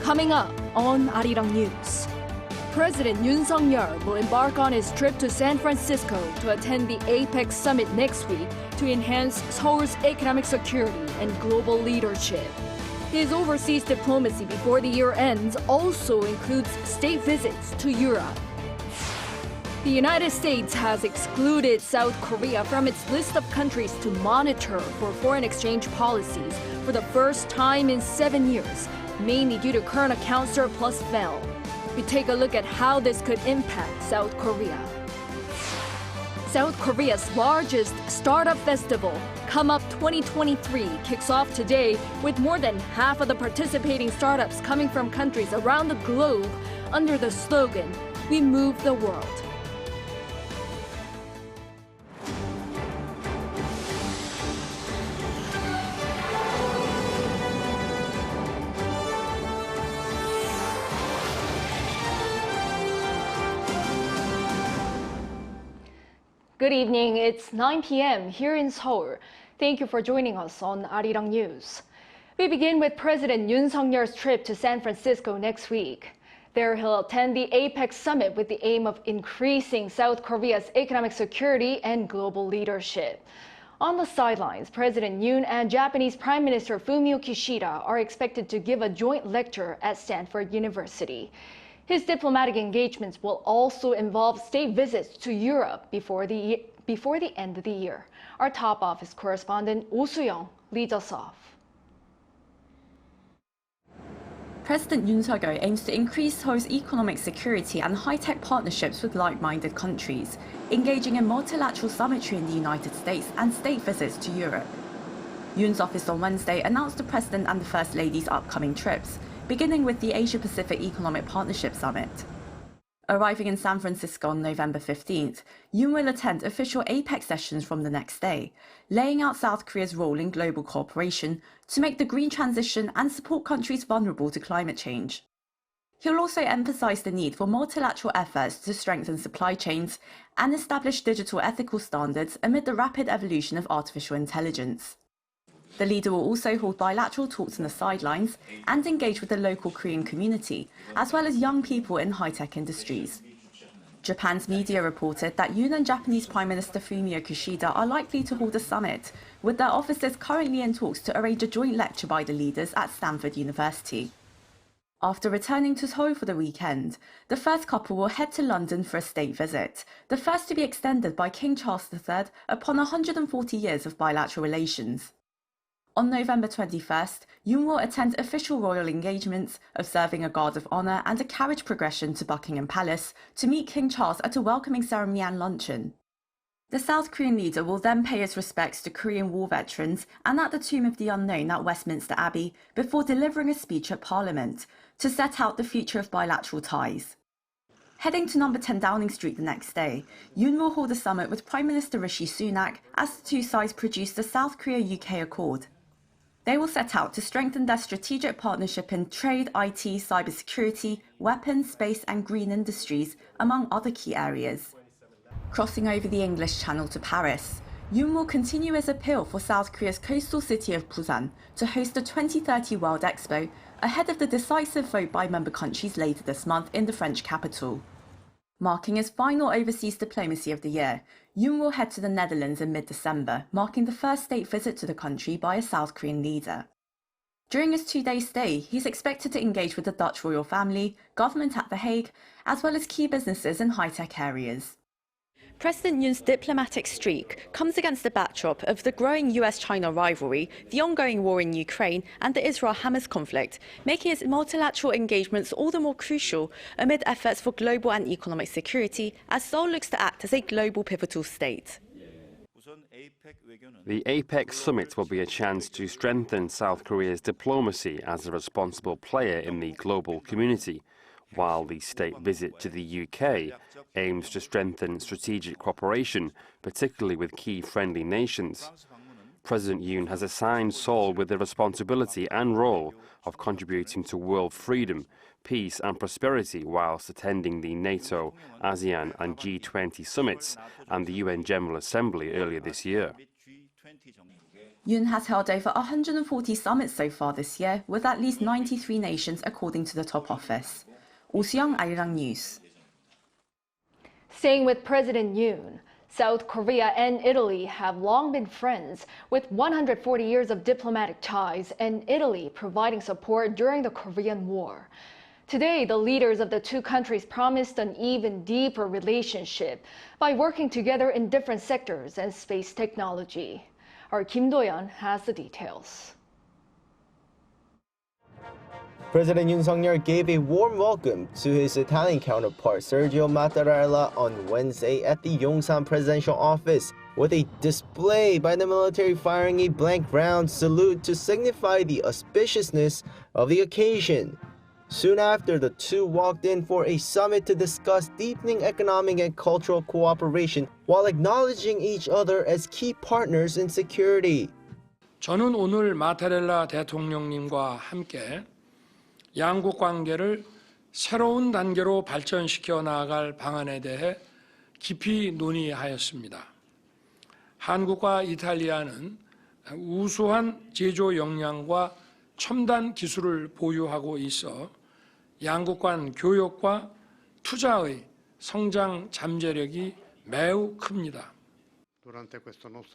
Coming up on Arirang News. President Yoon will embark on his trip to San Francisco to attend the APEC summit next week to enhance Seoul's economic security and global leadership. His overseas diplomacy before the year ends also includes state visits to Europe. The United States has excluded South Korea from its list of countries to monitor for foreign exchange policies for the first time in 7 years, mainly due to current account surplus fell. We take a look at how this could impact South Korea. South Korea's largest startup festival, COMEUP 2023, kicks off today with more than half of the participating startups coming from countries around the globe under the slogan, "We move the world." Good evening. It's 9 p.m. here in Seoul. Thank you for joining us on Arirang News. We begin with President Yoon's trip to San Francisco next week. There he'll attend the APEC summit with the aim of increasing South Korea's economic security and global leadership. On the sidelines, President Yoon and Japanese Prime Minister Fumio Kishida are expected to give a joint lecture at Stanford University. His diplomatic engagements will also involve state visits to Europe before the end of the year. Our top office correspondent Oh Soo-young leads us off. President Yoon aims to increase Seoul's economic security and high-tech partnerships with like-minded countries, engaging in multilateral summitry in the United States and state visits to Europe. Yoon's office on Wednesday announced the President and the First Lady's upcoming trips, beginning with the Asia-Pacific Economic Partnership Summit. Arriving in San Francisco on November 15th, Yoon will attend official APEC sessions from the next day, laying out South Korea's role in global cooperation to make the green transition and support countries vulnerable to climate change. He'll also emphasize the need for multilateral efforts to strengthen supply chains and establish digital ethical standards amid the rapid evolution of artificial intelligence. The leader will also hold bilateral talks on the sidelines and engage with the local Korean community, as well as young people in high-tech industries. Japan's media reported that Yoon and Japanese Prime Minister Fumio Kishida are likely to hold a summit, with their offices currently in talks to arrange a joint lecture by the leaders at Stanford University. After returning to Seoul for the weekend, the first couple will head to London for a state visit, the first to be extended by King Charles III upon 140 years of bilateral relations. On November 21st, Yoon will attend official royal engagements, observing a guard of honour and a carriage progression to Buckingham Palace to meet King Charles at a welcoming ceremony and luncheon. The South Korean leader will then pay his respects to Korean war veterans and at the Tomb of the Unknown at Westminster Abbey before delivering a speech at Parliament to set out the future of bilateral ties. Heading to number 10 Downing Street the next day, Yoon will hold a summit with Prime Minister Rishi Sunak as the two sides produce the South Korea-UK Accord. They will set out to strengthen their strategic partnership in trade, IT, cybersecurity, weapons, space and green industries, among other key areas. Crossing over the English Channel to Paris, Yoon will continue his appeal for South Korea's coastal city of Busan to host the 2030 World Expo ahead of the decisive vote by member countries later this month in the French capital. Marking his final overseas diplomacy of the year, Yoon will head to the Netherlands in mid-December, marking the first state visit to the country by a South Korean leader. During his 2-day stay, he's expected to engage with the Dutch royal family, government at The Hague, as well as key businesses in high-tech areas. President Yoon's diplomatic streak comes against the backdrop of the growing US-China rivalry, the ongoing war in Ukraine and the Israel-Hamas conflict, making its multilateral engagements all the more crucial amid efforts for global and economic security as Seoul looks to act as a global pivotal state. The APEC summit will be a chance to strengthen South Korea's diplomacy as a responsible player in the global community, while the state visit to the UK aims to strengthen strategic cooperation, particularly with key friendly nations. President Yoon has assigned Seoul with the responsibility and role of contributing to world freedom, peace and prosperity whilst attending the NATO, ASEAN and G20 summits and the UN General Assembly earlier this year. Yoon has held over 140 summits so far this year, with at least 93 nations according to the top office. Oh Soo-young, Arirang News. Staying with President Yoon, South Korea and Italy have long been friends, with 140 years of diplomatic ties and Italy providing support during the Korean War. Today, the leaders of the two countries promised an even deeper relationship by working together in different sectors and space technology. Our Kim Do-yeon has the details. President Yoon Suk-yeol gave a warm welcome to his Italian counterpart Sergio Mattarella on Wednesday at the Yongsan presidential office, with a display by the military firing a blank round salute to signify the auspiciousness of the occasion. Soon after, the two walked in for a summit to discuss deepening economic and cultural cooperation while acknowledging each other as key partners in security. 저는 오늘 마타렐라 대통령님과 함께 양국 관계를 새로운 단계로 발전시켜 나아갈 방안에 대해 깊이 논의하였습니다. 한국과 이탈리아는 우수한 제조 역량과 첨단 기술을 보유하고 있어 양국 간 교역과 투자의 성장 잠재력이 매우 큽니다.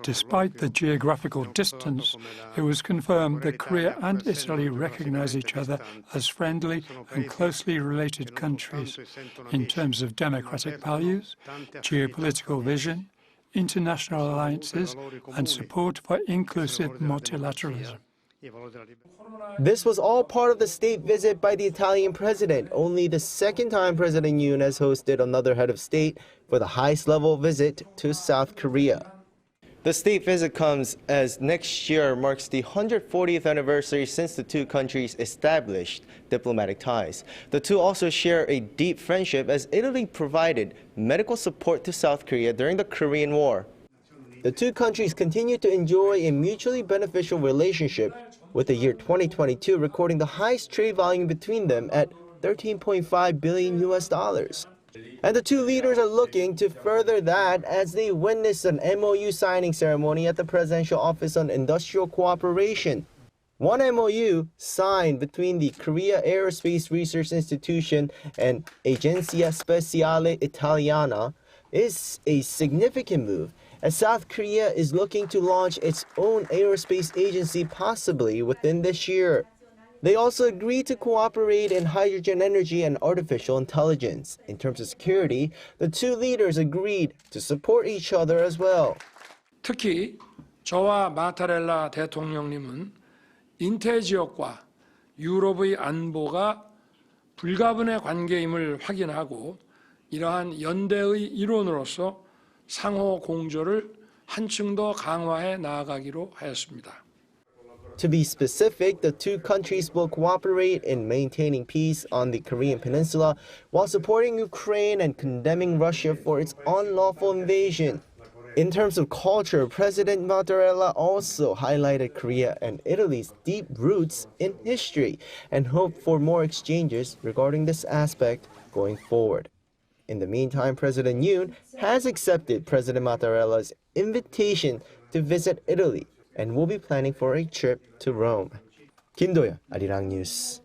Despite the geographical distance, it was confirmed that Korea and Italy recognize each other as friendly and closely related countries in terms of democratic values, geopolitical vision, international alliances, and support for inclusive multilateralism. This was all part of the state visit by the Italian president, only the second time President Yoon has hosted another head of state for the highest level visit to South Korea. The state visit comes as next year marks the 140th anniversary since the two countries established diplomatic ties. The two also share a deep friendship as Italy provided medical support to South Korea during the Korean War. The two countries continue to enjoy a mutually beneficial relationship, with the year 2022 recording the highest trade volume between them at $13.5 billion. And the two leaders are looking to further that as they witness an MOU signing ceremony at the Presidential Office on Industrial Cooperation. One MOU signed between the Korea Aerospace Research Institution and Agenzia Spaziale Italiana is a significant move, as South Korea is looking to launch its own aerospace agency possibly within this year. They also agreed to cooperate in hydrogen energy and artificial intelligence. In terms of security, the two leaders agreed to support each other as well. 특히 저와 마타렐라 대통령님은 인태 지역과 유럽의 안보가 불가분의 관계임을 확인하고 이러한 연대의 일원으로서 상호 공조를 한층 더 강화해 나아가기로 하였습니다. To be specific, the two countries will cooperate in maintaining peace on the Korean peninsula while supporting Ukraine and condemning Russia for its unlawful invasion. In terms of culture, President Mattarella also highlighted Korea and Italy's deep roots in history and hoped for more exchanges regarding this aspect going forward. In the meantime, President Yoon has accepted President Mattarella's invitation to visit Italy and will be planning for a trip to Rome. Kim Do-yeon, Arirang News.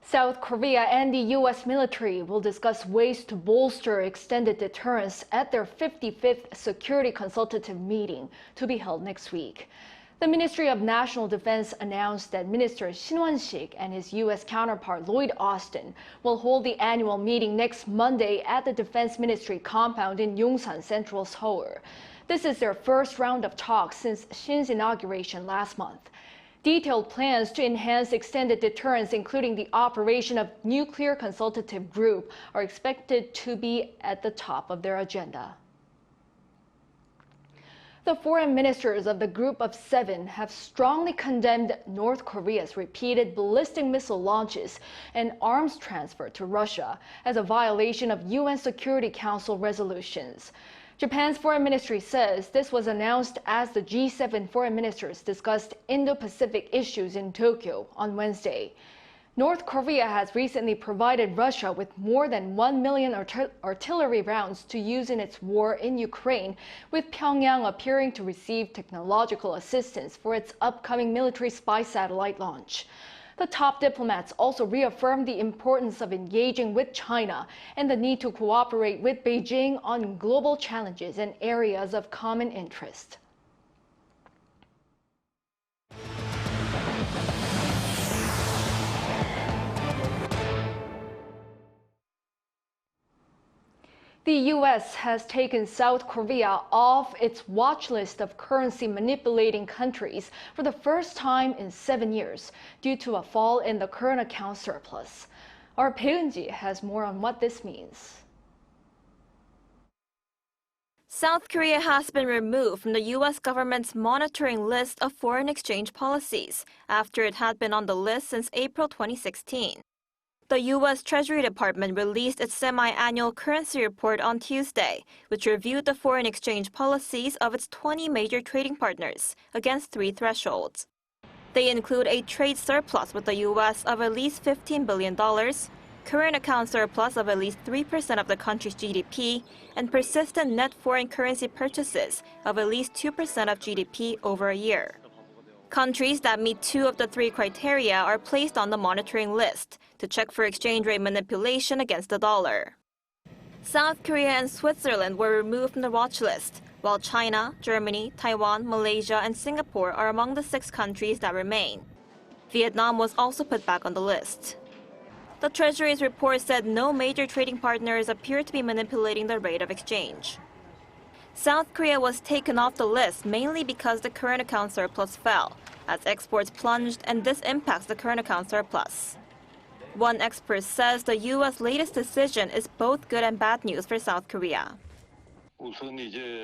South Korea and the U.S. military will discuss ways to bolster extended deterrence at their 55th Security Consultative Meeting to be held next week. The Ministry of National Defense announced that Minister Shin Won-sik and his U.S. counterpart Lloyd Austin will hold the annual meeting next Monday at the Defense Ministry compound in Yongsan, Central Seoul. This is their first round of talks since Shin's inauguration last month. Detailed plans to enhance extended deterrence, including the operation of nuclear consultative group, are expected to be at the top of their agenda. The foreign ministers of the Group of Seven have strongly condemned North Korea's repeated ballistic missile launches and arms transfer to Russia as a violation of UN Security Council resolutions. Japan's foreign ministry says this was announced as the G7 foreign ministers discussed Indo-Pacific issues in Tokyo on Wednesday. North Korea has recently provided Russia with more than 1 million artillery rounds to use in its war in Ukraine, with Pyongyang appearing to receive technological assistance for its upcoming military spy satellite launch. The top diplomats also reaffirmed the importance of engaging with China and the need to cooperate with Beijing on global challenges and areas of common interest. The U.S. has taken South Korea off its watch list of currency manipulating countries for the first time in 7 years due to a fall in the current account surplus. Our Peunji has more on what this means. South Korea has been removed from the U.S. government's monitoring list of foreign exchange policies after it had been on the list since April 2016. The U.S. Treasury Department released its semi-annual currency report on Tuesday, which reviewed the foreign exchange policies of its 20 major trading partners against 3 thresholds. They include a trade surplus with the U.S. of at least $15 billion, current account surplus of at least 3% of the country's GDP, and persistent net foreign currency purchases of at least 2% of GDP over a year. Countries that meet 2 of the 3 criteria are placed on the monitoring list to check for exchange rate manipulation against the dollar. South Korea and Switzerland were removed from the watch list, while China, Germany, Taiwan, Malaysia, and Singapore are among the 6 countries that remain. Vietnam was also put back on the list. The Treasury's report said no major trading partners appear to be manipulating the rate of exchange. South Korea was taken off the list mainly because the current account surplus fell, as exports plunged, and this impacts the current account surplus. One expert says the U.S. latest decision is both good and bad news for South Korea.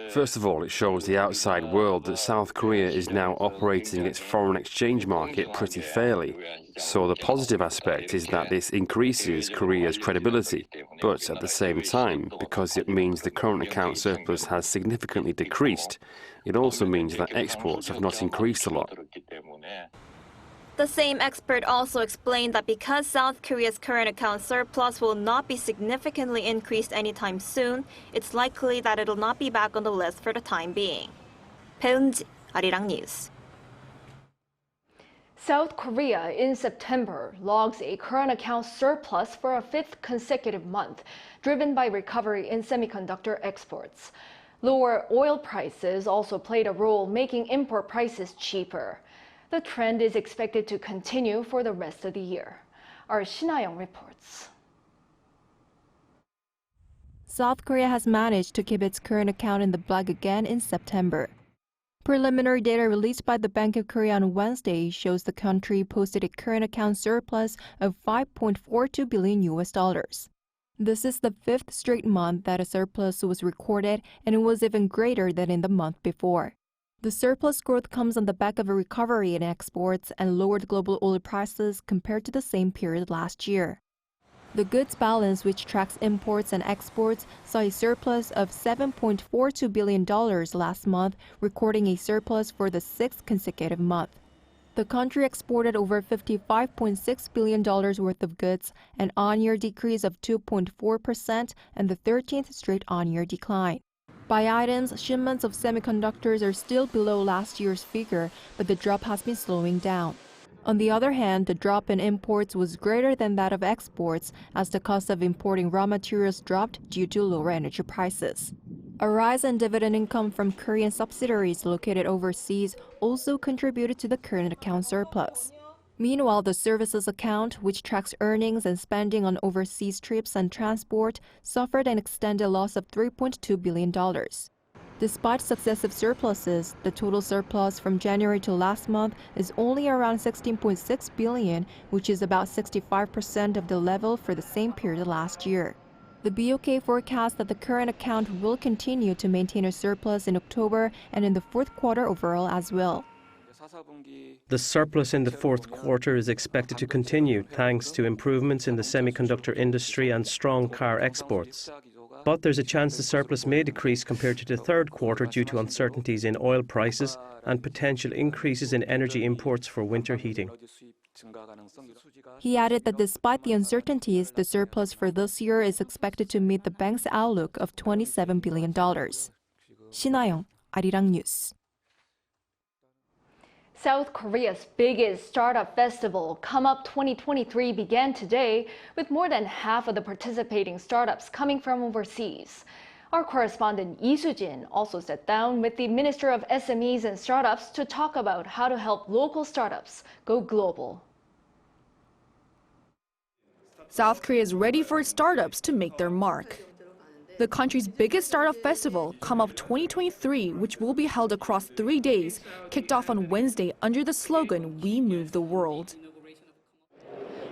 First of all, it shows the outside world that South Korea is now operating its foreign exchange market pretty fairly. So the positive aspect is that this increases Korea's credibility. But at the same time, because it means the current account surplus has significantly decreased, it also means that exports have not increased a lot. The same expert also explained that because South Korea's current account surplus will not be significantly increased anytime soon, it's likely that it'll not be back on the list for the time being. Peunji, Arirang News. South Korea in September logs a current account surplus for a 5th consecutive month, driven by recovery in semiconductor exports. Lower oil prices also played a role, making import prices cheaper. The trend is expected to continue for the rest of the year. Our Shin Ha-young reports. South Korea has managed to keep its current account in the black again in September. Preliminary data released by the Bank of Korea on Wednesday shows the country posted a current account surplus of $5.42 billion. This is the 5th straight month that a surplus was recorded, and it was even greater than in the month before. The surplus growth comes on the back of a recovery in exports and lowered global oil prices compared to the same period last year. The goods balance, which tracks imports and exports, saw a surplus of $7.42 billion last month, recording a surplus for the 6th consecutive month. The country exported over $55.6 billion worth of goods, an on-year decrease of 2.4% and the 13th straight on-year decline. By items, shipments of semiconductors are still below last year's figure, but the drop has been slowing down. On the other hand, the drop in imports was greater than that of exports, as the cost of importing raw materials dropped due to lower energy prices. A rise in dividend income from Korean subsidiaries located overseas also contributed to the current account surplus. Meanwhile, the services account, which tracks earnings and spending on overseas trips and transport, suffered an extended loss of $3.2 billion. Despite successive surpluses, the total surplus from January to last month is only around $16.6 billion, which is about 65% of the level for the same period last year. The BOK forecasts that the current account will continue to maintain a surplus in October and in the 4th quarter overall as well. The surplus in the 4th quarter is expected to continue thanks to improvements in the semiconductor industry and strong car exports. But there's a chance the surplus may decrease compared to the 3rd quarter due to uncertainties in oil prices and potential increases in energy imports for winter heating. He added that despite the uncertainties, the surplus for this year is expected to meet the bank's outlook of $27 billion. 신하영, Arirang News. South Korea's biggest startup festival, COMEUP 2023, began today with more than half of the participating startups coming from overseas. Our correspondent Lee Soo-jin also sat down with the Minister of SMEs and Startups to talk about how to help local startups go global. South Korea is ready for its startups to make their mark. The country's biggest startup festival, COMEUP 2023, which will be held across 3 days, kicked off on Wednesday under the slogan, "We Move the World."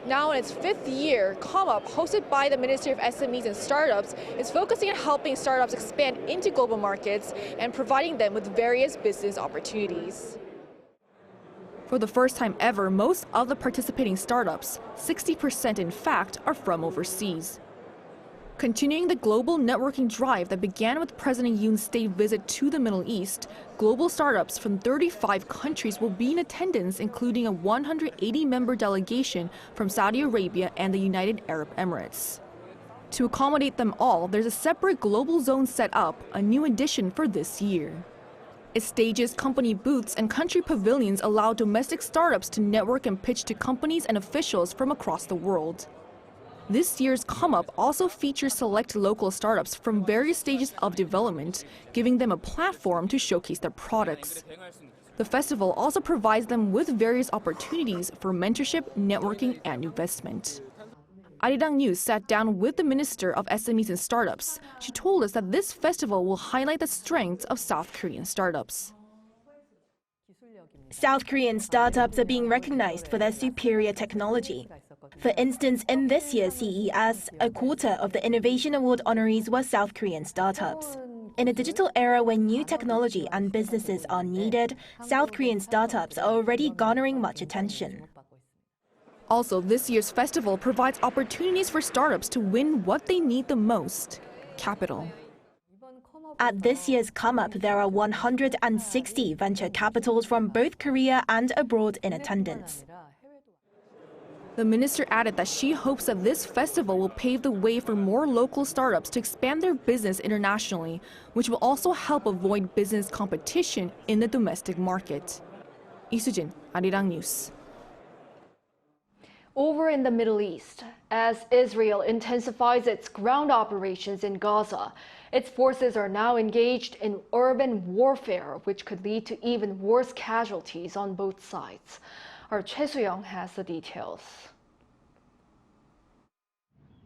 Now in its 5th year, COMEUP, hosted by the Ministry of SMEs and Startups, is focusing on helping startups expand into global markets and providing them with various business opportunities. For the first time ever, most of the participating startups, 60% in fact, are from overseas. Continuing the global networking drive that began with President Yoon's state visit to the Middle East, global startups from 35 countries will be in attendance, including a 180-member delegation from Saudi Arabia and the United Arab Emirates. To accommodate them all, there's a separate global zone set up, a new addition for this year. It stages company booths and country pavilions allow domestic startups to network and pitch to companies and officials from across the world. This year's COMEUP also features select local startups from various stages of development, giving them a platform to showcase their products. The festival also provides them with various opportunities for mentorship, networking, and investment. Arirang News sat down with the Minister of SMEs and Startups. She told us that this festival will highlight the strengths of South Korean startups. South Korean startups are being recognized for their superior technology. For instance, in this year's CES, a quarter of the Innovation Award honorees were South Korean startups. In a digital era where new technology and businesses are needed, South Korean startups are already garnering much attention. Also, this year's festival provides opportunities for startups to win what they need the most: capital. At this year's COMEUP, there are 160 venture capitals from both Korea and abroad in attendance. The minister added that she hopes that this festival will pave the way for more local startups to expand their business internationally, which will also help avoid business competition in the domestic market. Lee Soo-jin, Arirang News. Over in the Middle East, as Israel intensifies its ground operations in Gaza, its forces are now engaged in urban warfare, which could lead to even worse casualties on both sides. Our Choi Soo-young has the details.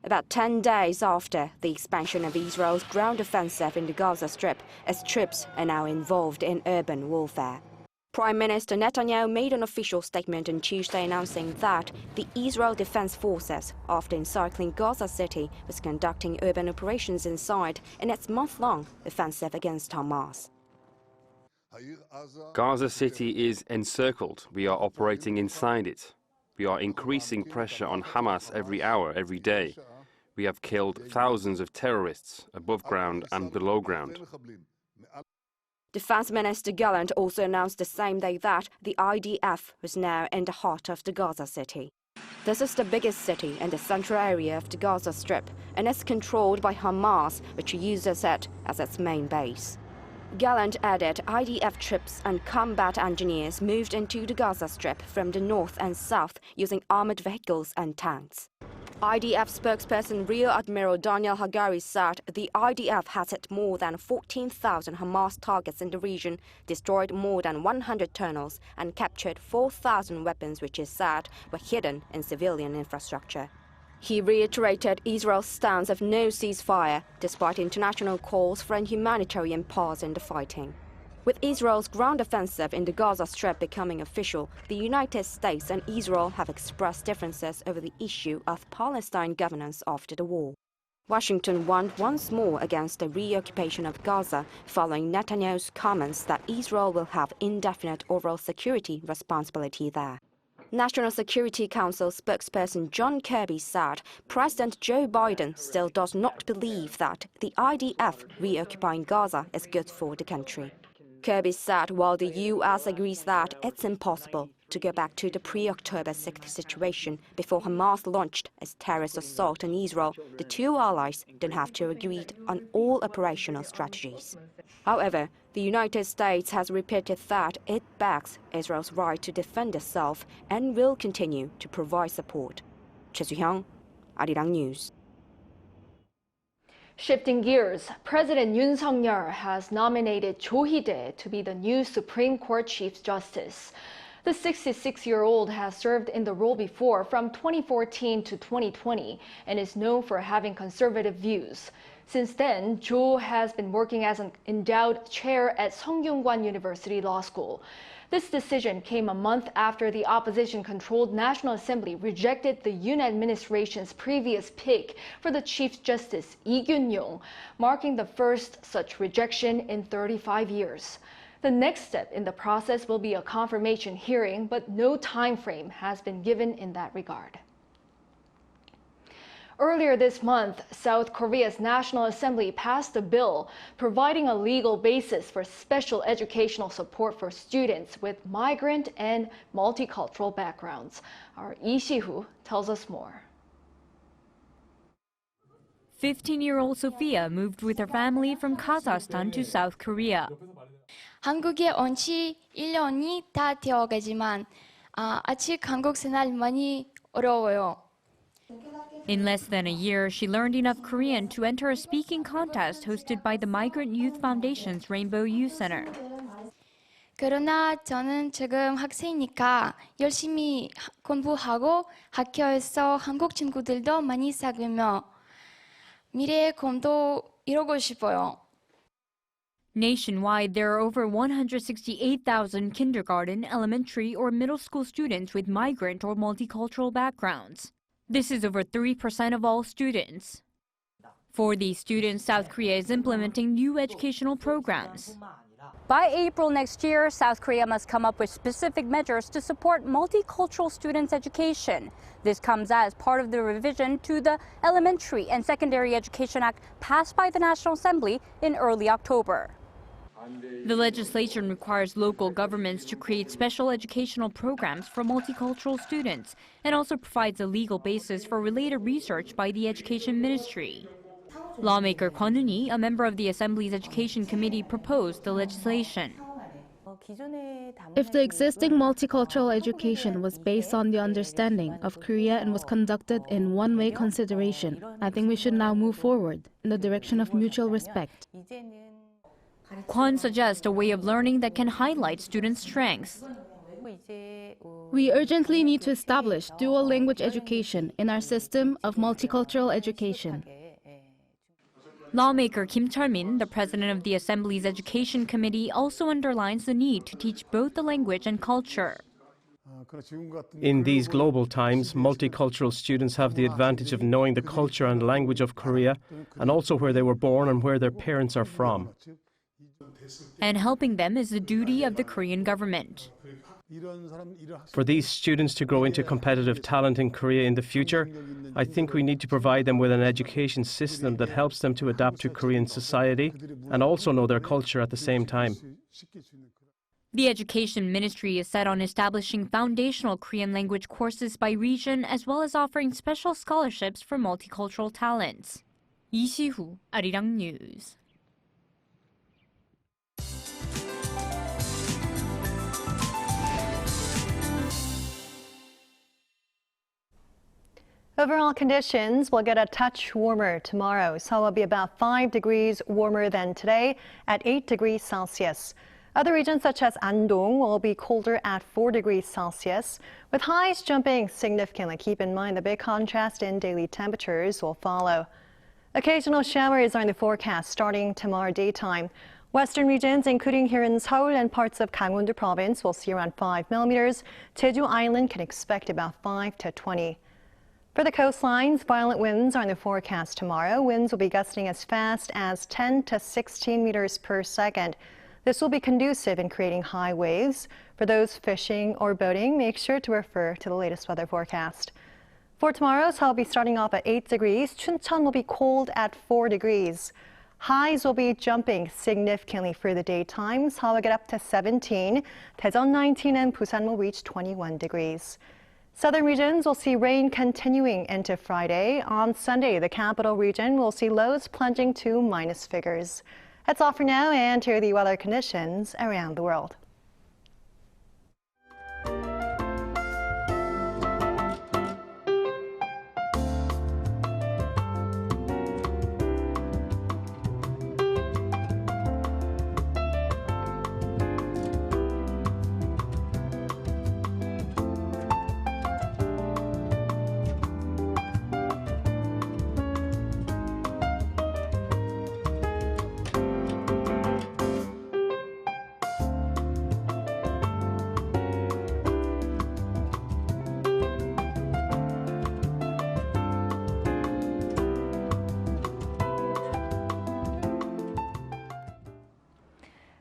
About 10 days after the expansion of Israel's ground offensive in the Gaza Strip, its troops are now involved in urban warfare. Prime Minister Netanyahu made an official statement on Tuesday announcing that the Israel Defense Forces, after encircling Gaza City, was conducting urban operations inside in its month-long offensive against Hamas. Gaza City is encircled. We are operating inside it. We are increasing pressure on Hamas every hour, every day. We have killed thousands of terrorists, above ground and below ground. Defense Minister Gallant also announced the same day that the IDF was now in the heart of the Gaza City. This is the biggest city in the central area of the Gaza Strip and is controlled by Hamas, which uses it as its main base. Gallant added IDF troops and combat engineers moved into the Gaza Strip from the north and south using armored vehicles and tanks. IDF spokesperson Rear Admiral Daniel Hagari said the IDF has hit more than 14,000 Hamas targets in the region, destroyed more than 100 tunnels, and captured 4,000 weapons which is said were hidden in civilian infrastructure. He reiterated Israel's stance of no ceasefire, despite international calls for a humanitarian pause in the fighting. With Israel's ground offensive in the Gaza Strip becoming official, the United States and Israel have expressed differences over the issue of Palestine governance after the war. Washington warned once more against the reoccupation of Gaza following Netanyahu's comments that Israel will have indefinite overall security responsibility there. National Security Council spokesperson John Kirby said President Joe Biden still does not believe that the IDF reoccupying Gaza is good for the country. Kirby said while the U.S. agrees that it's impossible, to go back to the pre-October 6th situation before Hamas launched its terrorist assault on Israel, the two allies don't have to agree on all operational strategies. However, the United States has repeated that it backs Israel's right to defend itself and will continue to provide support. Cho Hee-dae, Arirang News. Shifting gears, President Yoon has nominated Cho Hee-dae to be the new Supreme Court Chief Justice. The 66-year-old has served in the role before from 2014 to 2020 and is known for having conservative views. Since then, Cho has been working as an endowed chair at Seongkyungwan University Law School. This decision came a month after the opposition-controlled National Assembly rejected the Yoon administration's previous pick for the Chief Justice Lee Gyun-yong, marking the first such rejection in 35 years. The next step in the process will be a confirmation hearing, but no time frame has been given in that regard. Earlier this month, South Korea's National Assembly passed a bill providing a legal basis for special educational support for students with migrant and multicultural backgrounds. Our Lee Si-hoo tells us more. 15-year-old Sophia moved with her family from Kazakhstan to South Korea. 한국에 온 지 1년이 다 되어가지만 아직 한국 생활 많이 어려워요. In less than a year, she learned enough Korean to enter a speaking contest hosted by the Migrant Youth Foundation's Rainbow Youth Center. 그러나 저는 지금 학생이니까 열심히 공부하고 학교에서 한국 친구들도 많이 사귀며 미래의 꿈도 이루고 싶어요. Nationwide, there are over 168,000 kindergarten, elementary, or middle school students with migrant or multicultural backgrounds. This is over 3% of all students. For these students, South Korea is implementing new educational programs. By April next year, South Korea must come up with specific measures to support multicultural students' education. This comes as part of the revision to the Elementary and Secondary Education Act passed by the National Assembly in early October. The legislation requires local governments to create special educational programs for multicultural students and also provides a legal basis for related research by the Education Ministry. Lawmaker Kwon Eun-hee, a member of the Assembly's Education Committee, proposed the legislation. If the existing multicultural education was based on the understanding of Korea and was conducted in one-way consideration, I think we should now move forward in the direction of mutual respect. Kwon suggests a way of learning that can highlight students' strengths. We urgently need to establish dual language education in our system of multicultural education. Lawmaker Kim Chul-min, the president of the Assembly's Education Committee, also underlines the need to teach both the language and culture. In these global times, multicultural students have the advantage of knowing the culture and language of Korea and also where they were born and where their parents are from. And helping them is the duty of the Korean government. For these students to grow into competitive talent in Korea in the future, I think we need to provide them with an education system that helps them to adapt to Korean society and also know their culture at the same time. The Education Ministry is set on establishing foundational Korean language courses by region as well as offering special scholarships for multicultural talents. Lee Si-hoo, Arirang News. Overall conditions will get a touch warmer tomorrow. Seoul will be about 5 degrees warmer than today at 8 degrees Celsius. Other regions such as Andong will be colder at 4 degrees Celsius, with highs jumping significantly. Keep in mind the big contrast in daily temperatures will follow. Occasional showers are in the forecast starting tomorrow daytime. Western regions, including here in Seoul and parts of Gangwon-do province, will see around 5 millimeters. Jeju Island can expect about 5 to 20. For the coastlines, violent winds are in the forecast tomorrow. Winds will be gusting as fast as 10 to 16 meters per second. This will be conducive in creating high waves. For those fishing or boating, make sure to refer to the latest weather forecast. For tomorrow, Seoul will be starting off at 8 degrees. Chuncheon will be cold at 4 degrees. Highs will be jumping significantly for the daytime. Seoul will get up to 17, Daejeon 19, and Busan will reach 21 degrees. Southern regions will see rain continuing into Friday. On Sunday, the capital region will see lows plunging to minus figures. That's all for now, and here are the weather conditions around the world.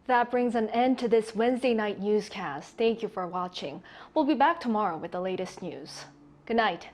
That brings an end to this Wednesday night newscast. Thank you for watching. We'll be back tomorrow with the latest news. Good night.